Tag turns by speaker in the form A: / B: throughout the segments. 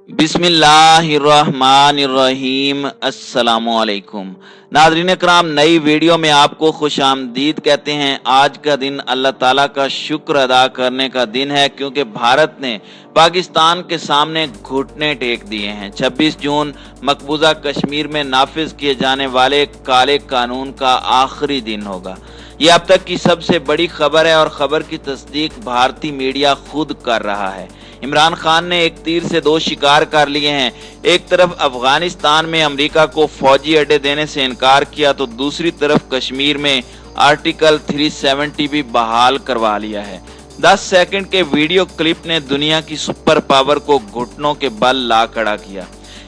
A: बिस्मिल्लाहिर्रहमानिर्रहीम। अस्सलामुअलैकुम नाज़रीन इकराम, नई वीडियो में आपको खुश आमदीद कहते हैं। आज का दिन अल्लाह ताला का शुक्र अदा करने का दिन है, क्योंकि भारत ने पाकिस्तान के सामने घुटने टेक दिए हैं। 26 जून मकबूजा कश्मीर में नाफिज किए जाने वाले काले कानून का आखिरी दिन होगा। ये अब तक की सबसे बड़ी खबर है और खबर की तस्दीक भारतीय मीडिया खुद कर रहा है। इमरान खान ने एक तीर से दो शिकार कर लिए हैं। एक तरफ अफगानिस्तान में अमेरिका को फौजी अड्डे देने से इनकार किया, तो दूसरी तरफ कश्मीर में आर्टिकल 370 भी बहाल करवा लिया है। 10 सेकंड के वीडियो क्लिप ने दुनिया की सुपर पावर को घुटनों के बल ला खड़ा किया।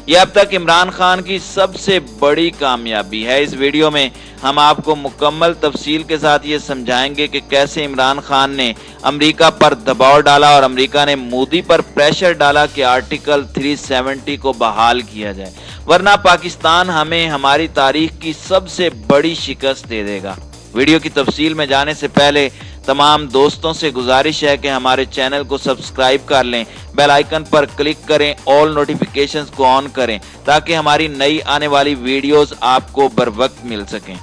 A: यह अब तक इमरान खान की सबसे बड़ी कामयाबी है। इस वीडियो में हम आपको मुकम्मल तफसील के साथ ये समझाएंगे कि कैसे इमरान खान ने अमेरिका पर दबाव डाला और अमेरिका ने मोदी पर प्रेशर डाला कि आर्टिकल 370 को बहाल किया जाए, वरना पाकिस्तान हमें हमारी तारीख की सबसे बड़ी शिकस्त दे देगा। वीडियो की तफसील में जाने से पहले तमाम दोस्तों से गुजारिश है कि हमारे चैनल को सब्सक्राइब कर लें, बेल आइकन पर क्लिक करें, ऑल नोटिफिकेशंस को ऑन करें, ताकि हमारी नई आने वाली वीडियोस आपको बर वक्त मिल सकें।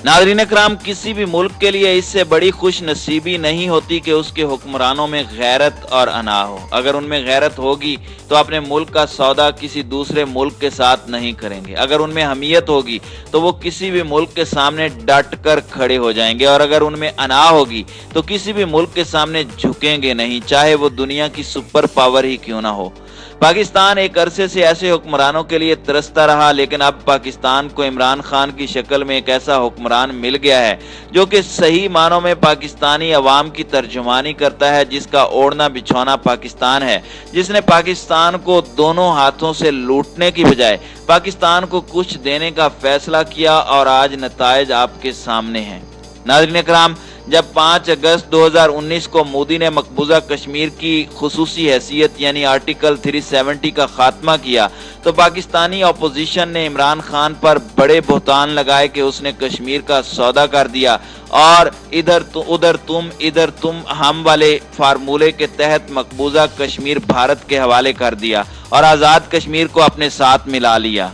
A: नाज़रीन इकराम, किसी भी मुल्क के लिए इससे बड़ी खुश नसीबी नहीं होती कि उसके हुक्मरानों में गैरत और अना हो। अगर उनमें गैरत होगी तो अपने मुल्क का सौदा किसी दूसरे मुल्क के साथ नहीं करेंगे। अगर उनमें हमीयत होगी तो वो किसी भी मुल्क के सामने डट कर खड़े हो जाएंगे, और अगर उनमें अना होगी तो किसी भी मुल्क के सामने झुकेंगे नहीं, चाहे वो दुनिया की सुपर पावर ही क्यों ना हो। पाकिस्तान एक अरसे से ऐसे हुक्मरानों के लिए तरसता रहा, लेकिन अब पाकिस्तान को इमरान खान की शक्ल में एक ऐसा हुक्मरान मिल गया है जो कि सही मानों में पाकिस्तानी अवाम की तर्जुमानी करता है, जिसका ओढ़ना बिछौना पाकिस्तान है, जिसने पाकिस्तान को दोनों हाथों से लूटने की बजाय पाकिस्तान को कुछ देने का फैसला किया, और आज नतायज आपके सामने हैं। नाज़रीन इकराम, जब 5 अगस्त 2019 को मोदी ने मकबूजा कश्मीर की खुसूसी हैसियत यानी आर्टिकल 370 का खात्मा किया, तो पाकिस्तानी अपोजिशन ने इमरान खान पर बड़े बहतान लगाए कि उसने कश्मीर का सौदा कर दिया और इधर तुम हम वाले फार्मूले के तहत मकबूजा कश्मीर भारत के हवाले कर दिया और आज़ाद कश्मीर को अपने साथ मिला लिया।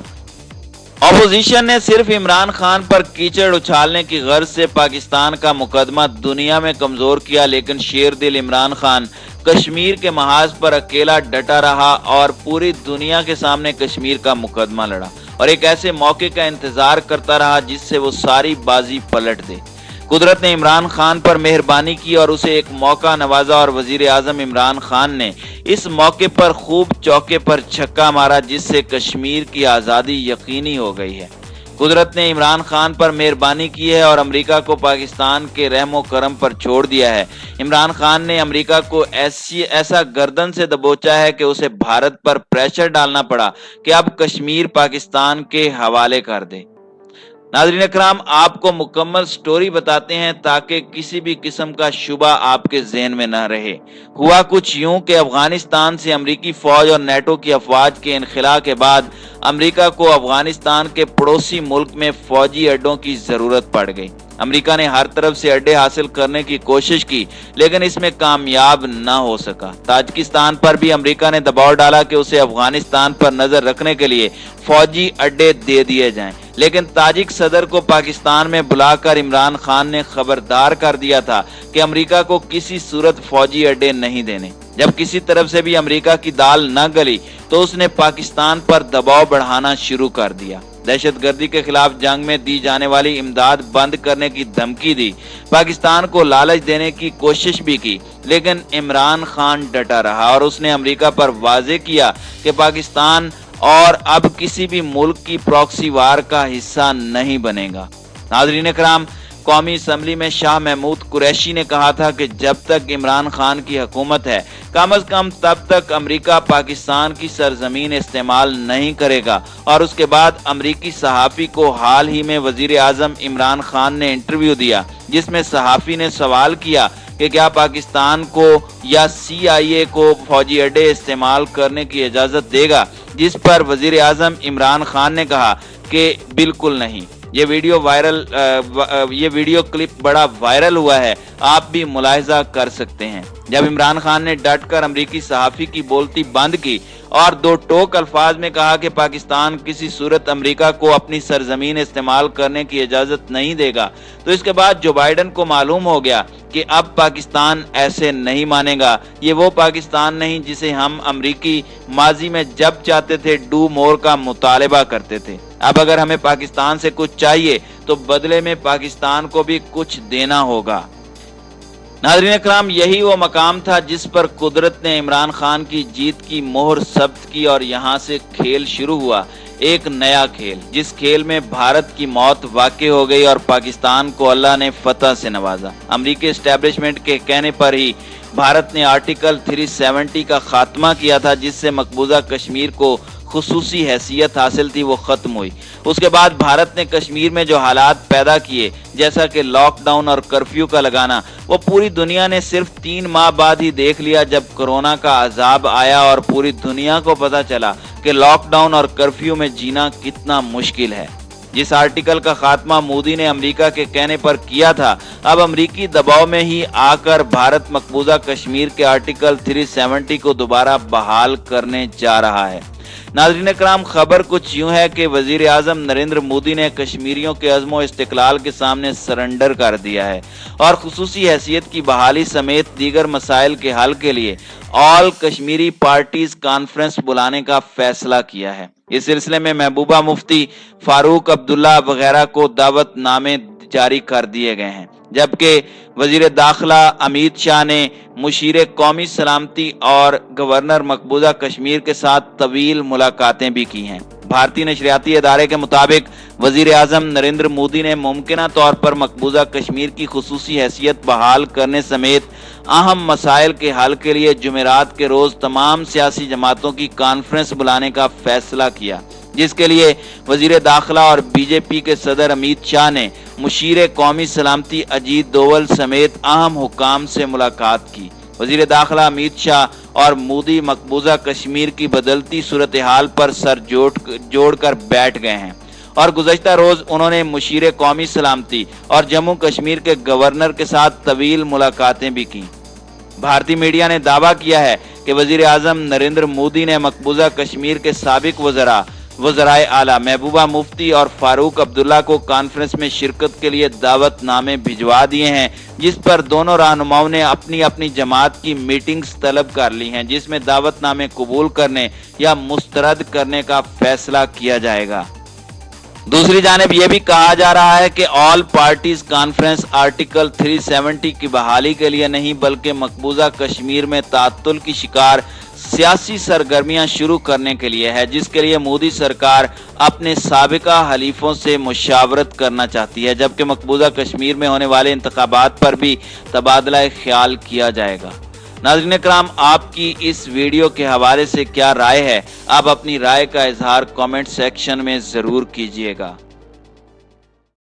A: अपोजिशन ने सिर्फ इमरान खान पर कीचड़ उछालने की गर्ज से पाकिस्तान का मुकदमा दुनिया में कमजोर किया, लेकिन शेर दिल इमरान खान कश्मीर के महाज पर अकेला डटा रहा और पूरी दुनिया के सामने कश्मीर का मुकदमा लड़ा और एक ऐसे मौके का इंतजार करता रहा जिससे वो सारी बाजी पलट दे। कुदरत ने इमरान खान पर मेहरबानी की और उसे एक मौका नवाजा, और वजीर आजम इमरान खान ने इस मौके पर खूब चौके पर छक्का मारा, जिससे कश्मीर की आज़ादी यकीनी हो गई है। कुदरत ने इमरान खान पर मेहरबानी की है और अमेरिका को पाकिस्तान के रहमो करम पर छोड़ दिया है। इमरान खान ने अमेरिका को ऐसा गर्दन से दबोचा है कि उसे भारत पर प्रेशर डालना पड़ा कि अब कश्मीर पाकिस्तान के हवाले कर दे। नाज़रीन इकराम, आपको मुकम्मल स्टोरी बताते हैं ताकि किसी भी किस्म का शुबा आपके जहन में न रहे। हुआ कुछ यूं कि अफगानिस्तान से अमरीकी फौज और नेटो की अफवाज के इनखला के बाद अमरीका को अफगानिस्तान के पड़ोसी मुल्क में फौजी अड्डों की जरूरत पड़ गई। अमरीका ने हर तरफ से अड्डे हासिल करने की कोशिश की, लेकिन इसमें कामयाब न हो सका। ताजिकिस्तान पर भी अमरीका ने दबाव डाला कि उसे अफगानिस्तान पर नजर रखने के लिए फौजी अड्डे दे दिए जाएं, लेकिन ताजिक सदर को पाकिस्तान में बुलाकर इमरान खान ने खबरदार कर दिया था कि अमेरिका को किसी सूरत फौजी अड्डे नहीं देने। जब किसी तरफ से भी अमेरिका की दाल न गली तो उसने पाकिस्तान पर दबाव बढ़ाना शुरू कर दिया। दहशतगर्दी के खिलाफ जंग में दी जाने वाली इमदाद बंद करने की धमकी दी, पाकिस्तान को लालच देने की कोशिश भी की, लेकिन इमरान खान डटा रहा और उसने अमेरिका पर वाजे किया कि पाकिस्तान और अब किसी भी मुल्क की प्रॉक्सी वार का हिस्सा नहीं बनेगा। नाज़रीन इकराम, कौमी असम्बली में शाह महमूद कुरैशी ने कहा था कि जब तक इमरान खान की हुकूमत है, कम अज कम तब तक अमेरिका पाकिस्तान की सरजमीन इस्तेमाल नहीं करेगा। और उसके बाद अमेरिकी सहाफ़ी को हाल ही में वजीर आजम इमरान खान ने इंटरव्यू दिया, जिसमें सहाफ़ी ने सवाल किया कि क्या पाकिस्तान को या CIA को फौजी अड्डे इस्तेमाल करने की इजाज़त देगा, जिस पर वजीर आजम इमरान खान ने कहा कि बिल्कुल नहीं। ये वीडियो क्लिप बड़ा वायरल हुआ है, आप भी मुलाहिजा कर सकते हैं। जब इमरान खान ने डट कर अमरीकी सहाफ़ी की बोलती बंद की और दो टोक अल्फाज में कहा कि पाकिस्तान किसी सूरत अमेरिका को अपनी सरजमीन इस्तेमाल करने की इजाजत नहीं देगा, तो इसके बाद जो बाइडन को मालूम हो गया कि अब पाकिस्तान ऐसे नहीं मानेगा। ये वो पाकिस्तान नहीं जिसे हम अमरीकी माजी में जब चाहते थे डू मोर का मुतालबा करते थे। अब अगर हमें पाकिस्तान से कुछ चाहिए तो बदले में पाकिस्तान को भी कुछ देना होगा। नाज़रीन इकराम, यही वो मकाम था जिस पर कुदरत ने इमरान खान की जीत की मोहर सब्त की और यहाँ से खेल शुरू हुआ, एक नया खेल, जिस खेल में भारत की मौत वाक़ई हो गई और पाकिस्तान को अल्लाह ने फतह से नवाजा। अमरीकी एस्टेब्लिशमेंट के कहने पर ही भारत ने आर्टिकल 370 का खात्मा किया था, जिससे मकबूजा कश्मीर को खुसूसी हैसियत हासिल थी वो खत्म हुई। उसके बाद भारत ने कश्मीर में जो हालात पैदा किए, जैसा कि लॉकडाउन और कर्फ्यू का लगाना, वो पूरी दुनिया ने सिर्फ 3 माह बाद ही देख लिया, जब कोरोना का अजाब आया और पूरी दुनिया को पता चला कि लॉकडाउन और कर्फ्यू में जीना कितना मुश्किल है। जिस आर्टिकल का खात्मा मोदी ने अमेरिका के कहने पर किया था, अब अमेरिकी दबाव में ही आकर भारत मकबूजा कश्मीर के आर्टिकल 370 को दोबारा बहाल करने जा रहा है। नाज़रीन इकराम, खबर कुछ यूं है कि वजीर आज़म नरेंद्र मोदी ने कश्मीरियों के अज़्म इस्तिक़लाल के सामने सरेंडर कर दिया है और खुसूसी हैसियत की बहाली समेत दीगर मसाइल के हल के लिए ऑल कश्मीरी पार्टीज कॉन्फ्रेंस बुलाने का फैसला किया है। इस सिलसिले में महबूबा मुफ्ती, फारूक अब्दुल्ला वगैरह को दावत नामे जारी कर दिए गए हैं, जबकि वजीर दाखिला अमित शाह ने मुशीर कौमी सलामती और गवर्नर मकबूजा कश्मीर के साथ तवील मुलाकातें भी की हैं। भारतीय नशरियाती इदारे के मुताबिक वजीर आज़म नरेंद्र मोदी ने मुमकिना तौर पर मकबूजा कश्मीर की खुसूसी हैसियत बहाल करने समेत अहम मसाइल के हल के लिए जुमेरात के रोज तमाम सियासी जमातों की कॉन्फ्रेंस बुलाने का फैसला किया, जिसके लिए वजीर दाखिला और बीजेपी के सदर अमित शाह ने मुशीर कौमी सलामती अजीत डोवल समेत अहम हुकाम से मुलाकात की। वजीर दाखिला अमित शाह और मोदी मकबूजा कश्मीर की बदलती सूरत हाल पर सर जोड़कर बैठ गए हैं और गुज़श्ता रोज उन्होंने मुशीर कौमी सलामती और जम्मू कश्मीर के गवर्नर के साथ तवील मुलाकातें भी की। भारतीय मीडिया ने दावा किया है कि वजीर आज़म नरेंद्र मोदी ने मकबूजा कश्मीर के साबिक वज़राए आला महबूबा मुफ्ती और फारूक अब्दुल्ला को कॉन्फ्रेंस में शिरकत के लिए दावत नामे भिजवा दिए हैं, जिस पर दोनों रहनुमाओं ने अपनी अपनी जमात की मीटिंग्स तलब कर ली हैं, जिसमें दावत नामे कबूल करने या मुस्तरद करने का फैसला किया जाएगा। दूसरी जानिब यह भी कहा जा रहा है कि ऑल पार्टीज कॉन्फ्रेंस आर्टिकल 370 की बहाली के लिए नहीं, बल्कि मकबूजा कश्मीर में तातुल की शिकार सियासी सरगर्मियां शुरू करने के लिए है, जिसके लिए मोदी सरकार अपने साबिका हलीफों से मुशावरत करना चाहती है, जबकि मकबूजा कश्मीर में होने वाले इंतखाबात पर भी तबादला ख्याल किया जाएगा। नाज़रीन इकराम, आपकी इस वीडियो के हवाले से क्या राय है? आप अपनी राय का इजहार कमेंट सेक्शन में ज़रूर कीजिएगा।